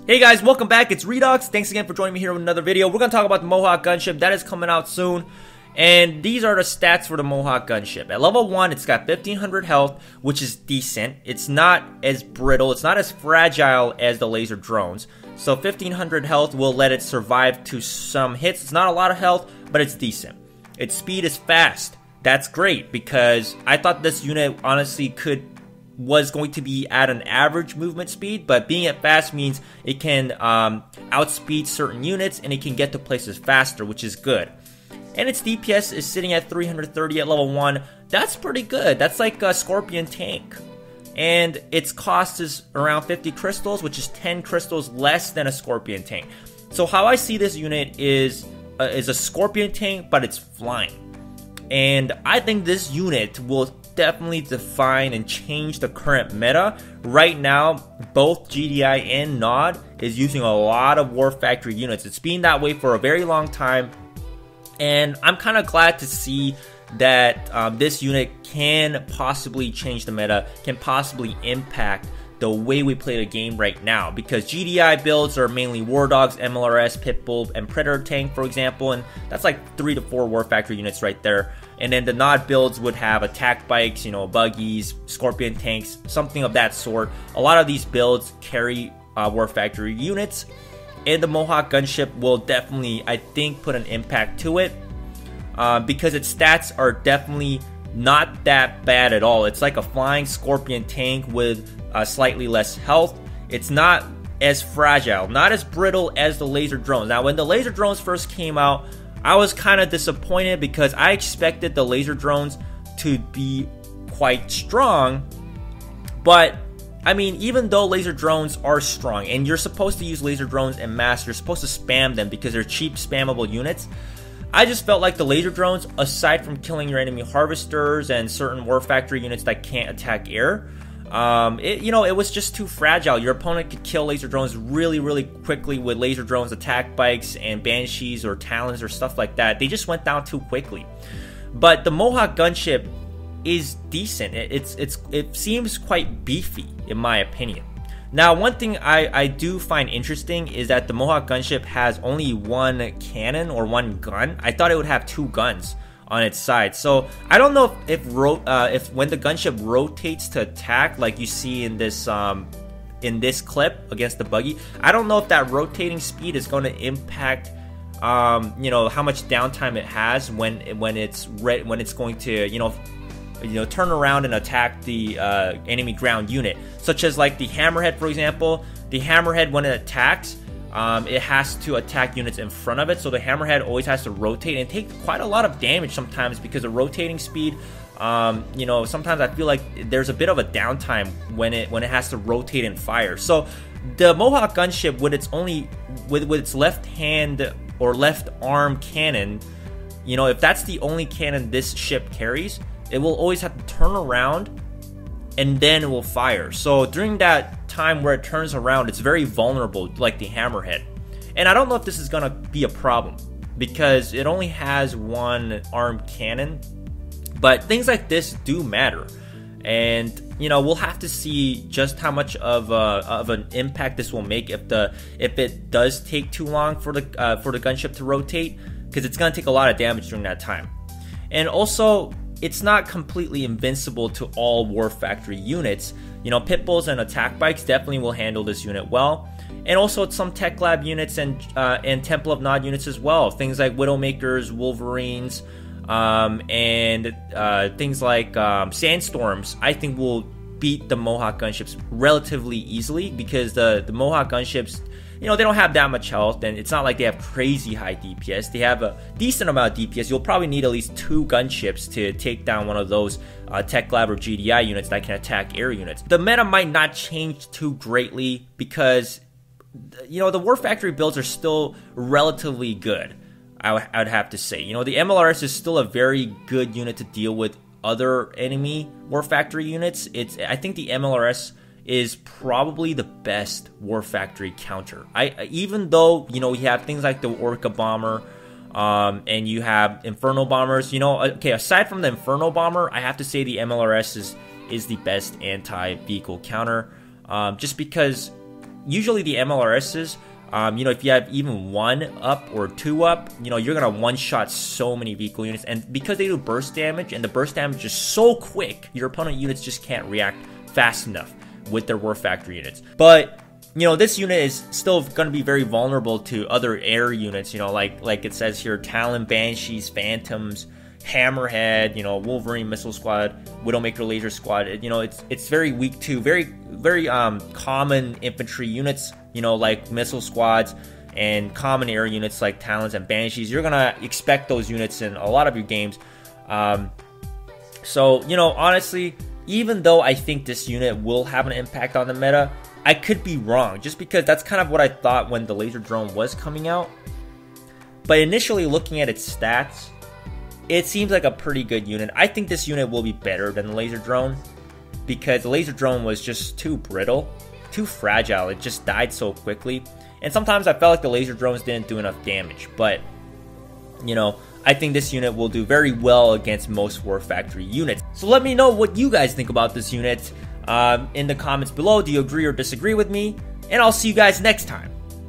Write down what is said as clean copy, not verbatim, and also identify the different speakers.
Speaker 1: Hey guys, welcome back. It's Redux. Thanks again for joining me here with another video. We're going to talk about the Mohawk Gunship. That is coming out soon. And these are the stats for the Mohawk Gunship. At level 1, it's got 1500 health, which is decent. It's not as brittle. It's not as fragile as the laser drones. So 1500 health will let it survive to some hits. It's not a lot of health, but it's decent. Its speed is fast. That's great because I thought this unit honestly was going to be at an average movement speed, but being at fast means it can outspeed certain units and it can get to places faster, which is good. And its DPS is sitting at 330 at level 1. That's pretty good. That's like a Scorpion tank. And its cost is around 50 crystals, which is 10 crystals less than a Scorpion tank. So how I see this unit is a Scorpion tank, but it's flying. And I think this unit will definitely define and change the current meta. Right now, both GDI and NOD is using a lot of War Factory units. It's been that way for a very long time. And I'm kind of glad to see that this unit can possibly change the meta, can possibly impact the way we play the game right now, because GDI builds are mainly War Dogs, MLRS, Pitbull, and Predator Tank, for example, and that's like 3 to 4 War Factory units right there. And then the NOD builds would have attack bikes, you know, buggies, Scorpion tanks, something of that sort. A lot of these builds carry War Factory units, and the Mohawk Gunship will definitely, I think, put an impact to it, because its stats are definitely not that bad at all. It's like a flying Scorpion tank with slightly less health. It's not as fragile, not as brittle as the laser drones. Now, when the laser drones first came out, I was kind of disappointed because I expected the laser drones to be quite strong. But I mean, even though laser drones are strong and you're supposed to use laser drones en masse, you're supposed to spam them because they're cheap spammable units, I just felt like the laser drones, aside from killing your enemy harvesters and certain War Factory units that can't attack air, it was just too fragile. Your opponent could kill laser drones really quickly with laser drones, attack bikes, and banshees or talons or stuff like that. They just went down too quickly. But the Mohawk Gunship is decent. It seems quite beefy in my opinion. Now, one thing I do find interesting is that the Mohawk Gunship has only one cannon or one gun. I thought it would have 2 guns on its side. So I don't know if when the gunship rotates to attack, like you see in this clip against the buggy, I don't know if that rotating speed is going to impact how much downtime it has when it's going to turn around and attack the enemy ground unit, such as like the Hammerhead, for example. The Hammerhead, when it attacks, it has to attack units in front of it, so the Hammerhead always has to rotate and take quite a lot of damage sometimes because of rotating speed. Sometimes I feel like there's a bit of a downtime when it has to rotate and fire. So the Mohawk Gunship, with its left hand or left arm cannon, if that's the only cannon this ship carries, it will always have to turn around and then it will fire. So during that time where it turns around, it's very vulnerable, like the Hammerhead. And I don't know if this is gonna be a problem because it only has one armed cannon, but things like this do matter. And we'll have to see just how much of an impact this will make if it does take too long for the gunship to rotate, because it's gonna take a lot of damage during that time. And also, it's not completely invincible to all War Factory units. Pitbulls and attack bikes definitely will handle this unit well. And also some Tech Lab units and Temple of Nod units as well. Things like Widowmakers, Wolverines, and things like Sandstorms, I think will beat the Mohawk Gunships relatively easily, because the Mohawk Gunships, they don't have that much health, and it's not like they have crazy high DPS. They have a decent amount of DPS. You'll probably need at least 2 gunships to take down one of those Tech Lab or GDI units that can attack air units. The meta might not change too greatly because, the War Factory builds are still relatively good, I would have to say. The MLRS is still a very good unit to deal with other enemy War Factory units. I think the MLRS is probably the best War Factory counter. Even though we have things like the Orca Bomber, and you have Inferno Bombers. Okay, aside from the Inferno Bomber, I have to say the MLRS is the best anti-vehicle counter, just because usually the MLRSs, you know, if you have even 1 up or 2 up, you know, you're gonna one-shot so many vehicle units, and because they do burst damage, and the burst damage is so quick, your opponent units just can't react fast enough with their War Factory units. But you know, this unit is still going to be very vulnerable to other air units, you know, like it says here, Talon, Banshees, Phantoms, Hammerhead, you know, Wolverine Missile Squad, Widowmaker Laser Squad. You know, it's very weak to very common infantry units, you know, like missile squads, and common air units like Talons and Banshees. You're gonna expect those units in a lot of your games. So you know, honestly, even though I think this unit will have an impact on the meta, I could be wrong, just because that's kind of what I thought when the laser drone was coming out. But initially looking at its stats, it seems like a pretty good unit. I think this unit will be better than the laser drone, because the laser drone was just too brittle, too fragile. It just died so quickly. And sometimes I felt like the laser drones didn't do enough damage. But, you know, I think this unit will do very well against most War Factory units. So let me know what you guys think about this unit in the comments below. Do you agree or disagree with me? And I'll see you guys next time.